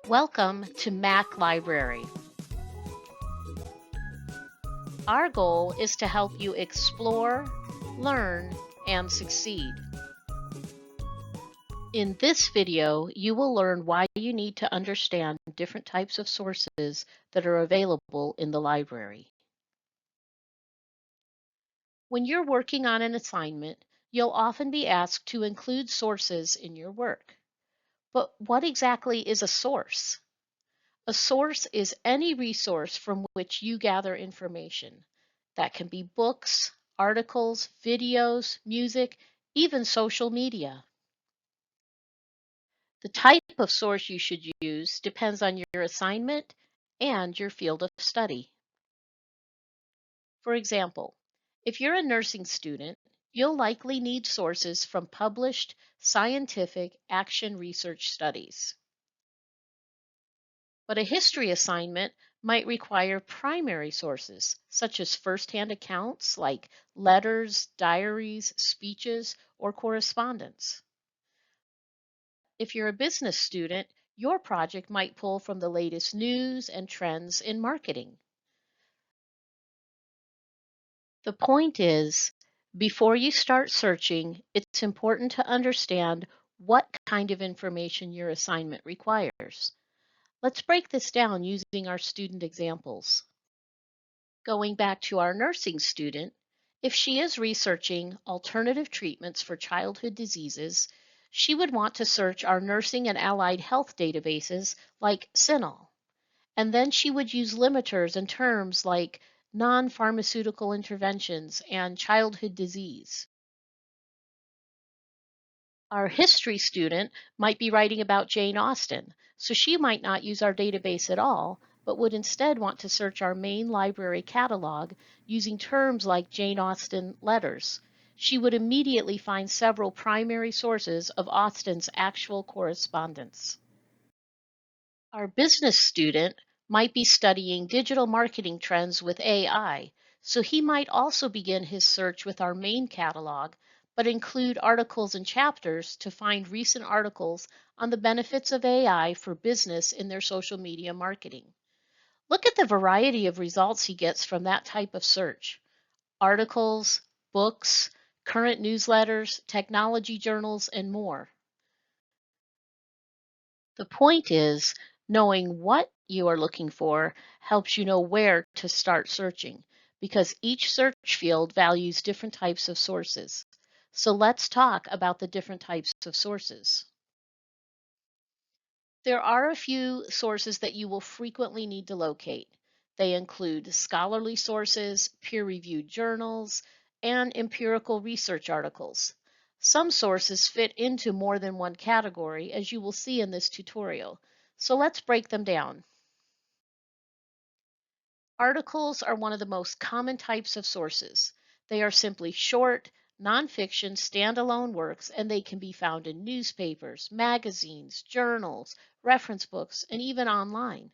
Welcome to Mac Library. Our goal is to help you explore, learn, and succeed. In this video, you will learn why you need to understand different types of sources that are available in the library. When you're working on an assignment, you'll often be asked to include sources in your work. But what exactly is a source? A source is any resource from which you gather information. That can be books, articles, videos, music, even social media. The type of source you should use depends on your assignment and your field of study. For example, if you're a nursing student, you'll likely need sources from published scientific action research studies. But a history assignment might require primary sources, such as firsthand accounts like letters, diaries, speeches, or correspondence. If you're a business student, your project might pull from the latest news and trends in marketing. The point is, before you start searching, it's important to understand what kind of information your assignment requires. Let's break this down using our student examples. Going back to our nursing student, if she is researching alternative treatments for childhood diseases, she would want to search our nursing and allied health databases like CINAHL. And then she would use limiters and terms like non-pharmaceutical interventions and childhood disease. Our history student might be writing about Jane Austen, so she might not use our database at all, but would instead want to search our main library catalog using terms like Jane Austen letters. She would immediately find several primary sources of Austen's actual correspondence. Our business student might be studying digital marketing trends with AI, so he might also begin his search with our main catalog, but include articles and chapters to find recent articles on the benefits of AI for business in their social media marketing. Look at the variety of results he gets from that type of search: articles, books, current newsletters, technology journals, and more. The point is, knowing what you are looking for helps you know where to start searching, because each search field values different types of sources. So let's talk about the different types of sources. There are a few sources that you will frequently need to locate. They include scholarly sources, peer-reviewed journals, and empirical research articles. Some sources fit into more than one category, as you will see in this tutorial. So let's break them down. Articles are one of the most common types of sources. They are simply short, nonfiction, standalone works, and they can be found in newspapers, magazines, journals, reference books, and even online.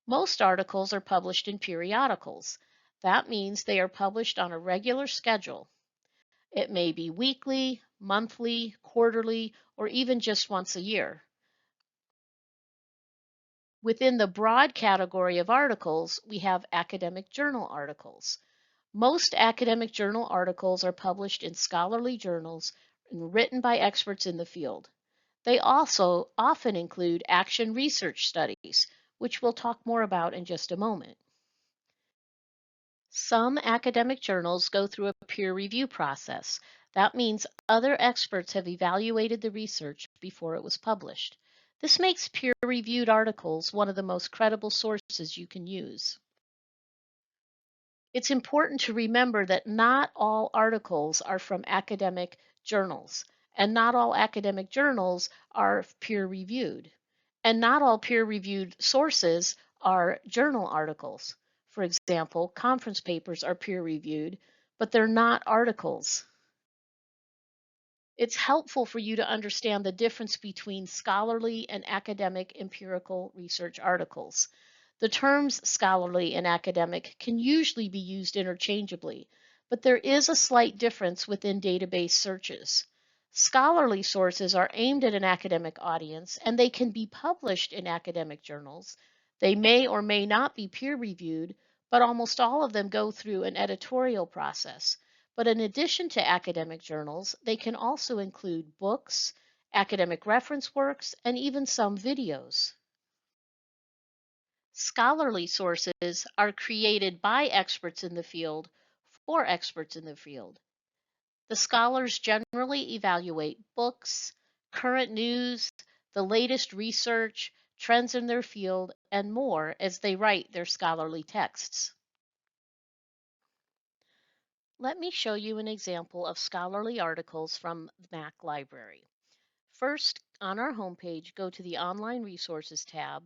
Most articles are published in periodicals. That means they are published on a regular schedule. It may be weekly, monthly, quarterly, or even just once a year. Within the broad category of articles, we have academic journal articles. Most academic journal articles are published in scholarly journals and written by experts in the field. They also often include action research studies, which we'll talk more about in just a moment. Some academic journals go through a peer review process. That means other experts have evaluated the research before it was published. This makes peer-reviewed articles one of the most credible sources you can use. It's important to remember that not all articles are from academic journals, and not all academic journals are peer-reviewed, and not all peer-reviewed sources are journal articles. For example, conference papers are peer-reviewed, but they're not articles. It's helpful for you to understand the difference between scholarly and academic empirical research articles. The terms scholarly and academic can usually be used interchangeably, but there is a slight difference within database searches. Scholarly sources are aimed at an academic audience and they can be published in academic journals. They may or may not be peer reviewed, but almost all of them go through an editorial process. But in addition to academic journals, they can also include books, academic reference works, and even some videos. Scholarly sources are created by experts in the field for experts in the field. The scholars generally evaluate books, current news, the latest research, trends in their field, and more as they write their scholarly texts. Let me show you an example of scholarly articles from the Mac library. First, on our homepage, go to the Online Resources tab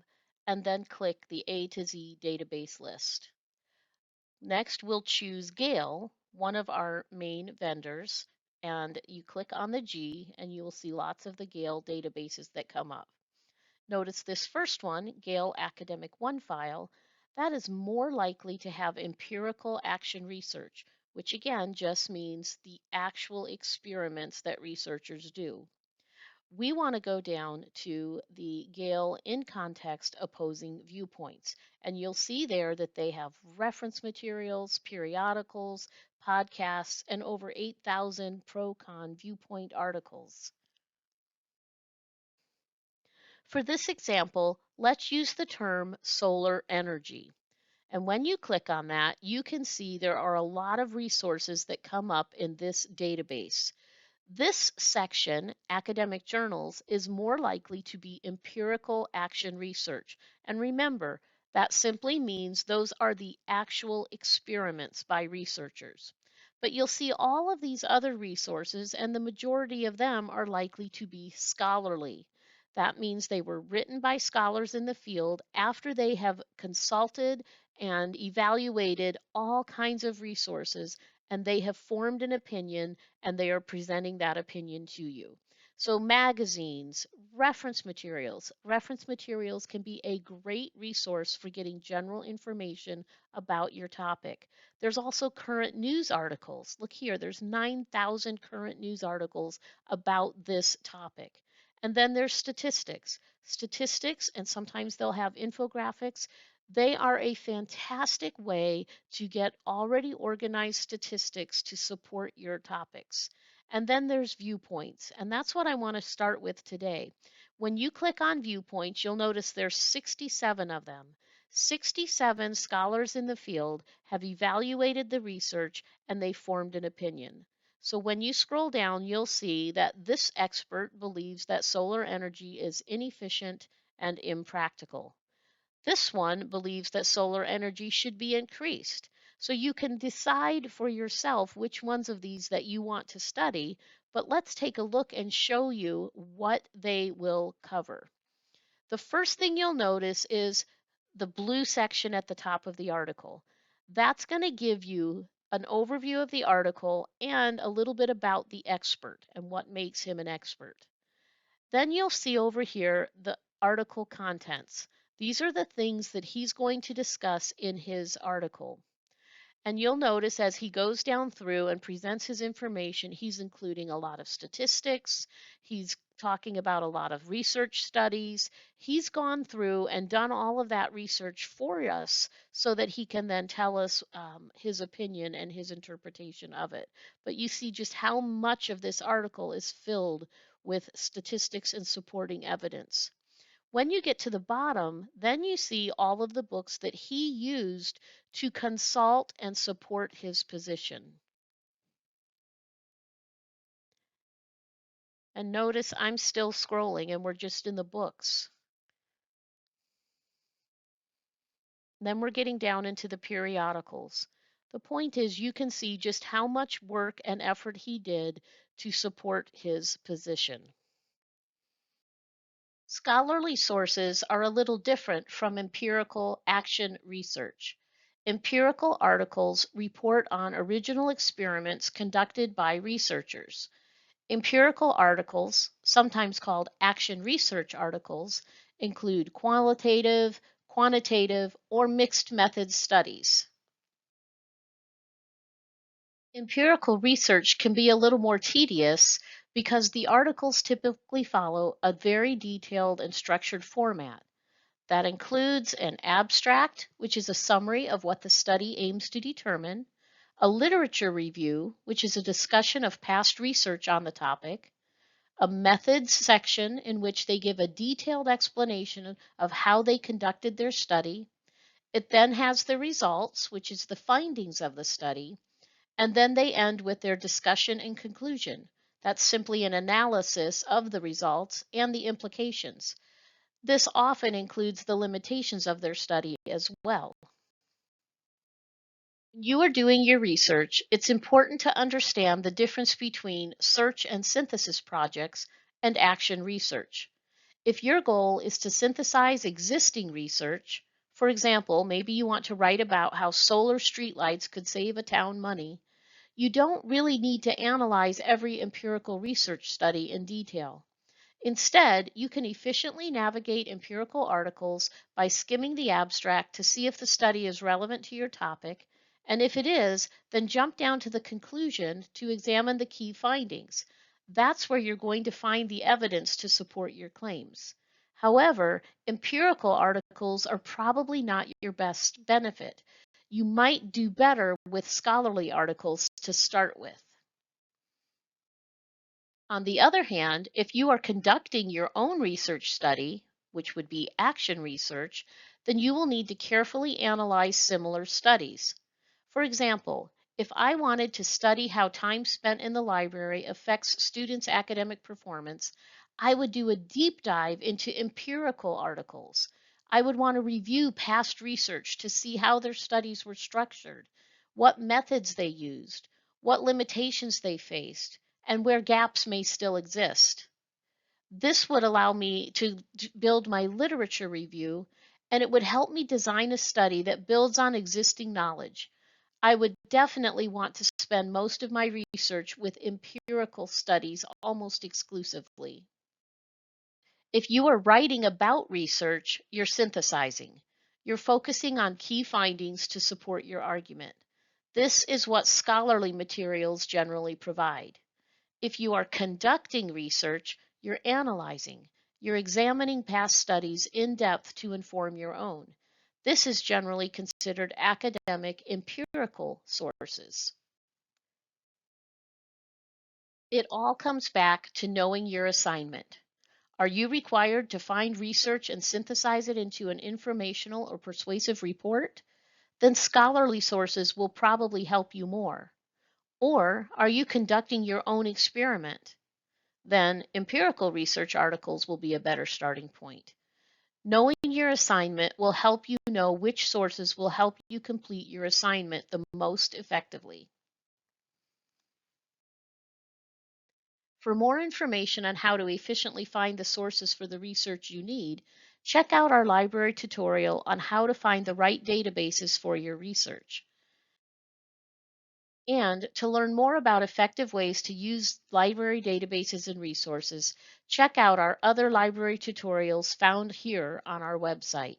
and then click the A to Z database list. Next, we'll choose Gale, one of our main vendors, and you click on the G and you will see lots of the Gale databases that come up. Notice this first one, Gale Academic OneFile, that is more likely to have empirical action research, which again just means the actual experiments that researchers do. We want to go down to the Gale in context opposing viewpoints. And you'll see there that they have reference materials, periodicals, podcasts, and over 8,000 pro con viewpoint articles. For this example, let's use the term solar energy. And when you click on that, you can see there are a lot of resources that come up in this database. This section, academic journals, is more likely to be empirical action research. And remember, that simply means those are the actual experiments by researchers. But you'll see all of these other resources, and the majority of them are likely to be scholarly. That means they were written by scholars in the field after they have consulted and evaluated all kinds of resources, and they have formed an opinion and they are presenting that opinion to you. So magazines, reference materials. Reference materials can be a great resource for getting general information about your topic. There's also current news articles. Look here, there's 9,000 current news articles about this topic. And then there's statistics. Statistics, and sometimes they'll have infographics. They are a fantastic way to get already organized statistics to support your topics. And then there's viewpoints, and that's what I want to start with today. When you click on viewpoints, you'll notice there's 67 of them. 67 scholars in the field have evaluated the research and they formed an opinion. So when you scroll down, you'll see that this expert believes that solar energy is inefficient and impractical. This one believes that solar energy should be increased. So you can decide for yourself which ones of these that you want to study, but let's take a look and show you what they will cover. The first thing you'll notice is the blue section at the top of the article. That's going to give you an overview of the article and a little bit about the expert and what makes him an expert. Then you'll see over here the article contents. These are the things that he's going to discuss in his article. And you'll notice as he goes down through and presents his information, he's including a lot of statistics. He's talking about a lot of research studies. He's gone through and done all of that research for us so that he can then tell us his opinion and his interpretation of it. But you see just how much of this article is filled with statistics and supporting evidence. When you get to the bottom, then you see all of the books that he used to consult and support his position. And notice I'm still scrolling and we're just in the books. Then we're getting down into the periodicals. The point is you can see just how much work and effort he did to support his position. Scholarly sources are a little different from empirical action research. Empirical articles report on original experiments conducted by researchers. Empirical articles, sometimes called action research articles, include qualitative, quantitative, or mixed method studies. Empirical research can be a little more tedious because the articles typically follow a very detailed and structured format. That includes an abstract, which is a summary of what the study aims to determine, a literature review, which is a discussion of past research on the topic, a methods section in which they give a detailed explanation of how they conducted their study. It then has the results, which is the findings of the study, and then they end with their discussion and conclusion. That's simply an analysis of the results and the implications. This often includes the limitations of their study as well. When you are doing your research, it's important to understand the difference between search and synthesis projects and action research. If your goal is to synthesize existing research, for example, maybe you want to write about how solar streetlights could save a town money, you don't really need to analyze every empirical research study in detail. Instead, you can efficiently navigate empirical articles by skimming the abstract to see if the study is relevant to your topic, and if it is, then jump down to the conclusion to examine the key findings. That's where you're going to find the evidence to support your claims. However, empirical articles are probably not your best benefit. You might do better with scholarly articles to start with. On the other hand, if you are conducting your own research study, which would be action research, then you will need to carefully analyze similar studies. For example, if I wanted to study how time spent in the library affects students' academic performance, I would do a deep dive into empirical articles. I would want to review past research to see how their studies were structured, what methods they used, what limitations they faced, and where gaps may still exist. This would allow me to build my literature review, and it would help me design a study that builds on existing knowledge. I would definitely want to spend most of my research with empirical studies almost exclusively. If you are writing about research, you're synthesizing. You're focusing on key findings to support your argument. This is what scholarly materials generally provide. If you are conducting research, you're analyzing. You're examining past studies in depth to inform your own. This is generally considered academic empirical sources. It all comes back to knowing your assignment. Are you required to find research and synthesize it into an informational or persuasive report? Then scholarly sources will probably help you more. Or are you conducting your own experiment? Then empirical research articles will be a better starting point. Knowing your assignment will help you know which sources will help you complete your assignment the most effectively. For more information on how to efficiently find the sources for the research you need, check out our library tutorial on how to find the right databases for your research. And to learn more about effective ways to use library databases and resources, check out our other library tutorials found here on our website.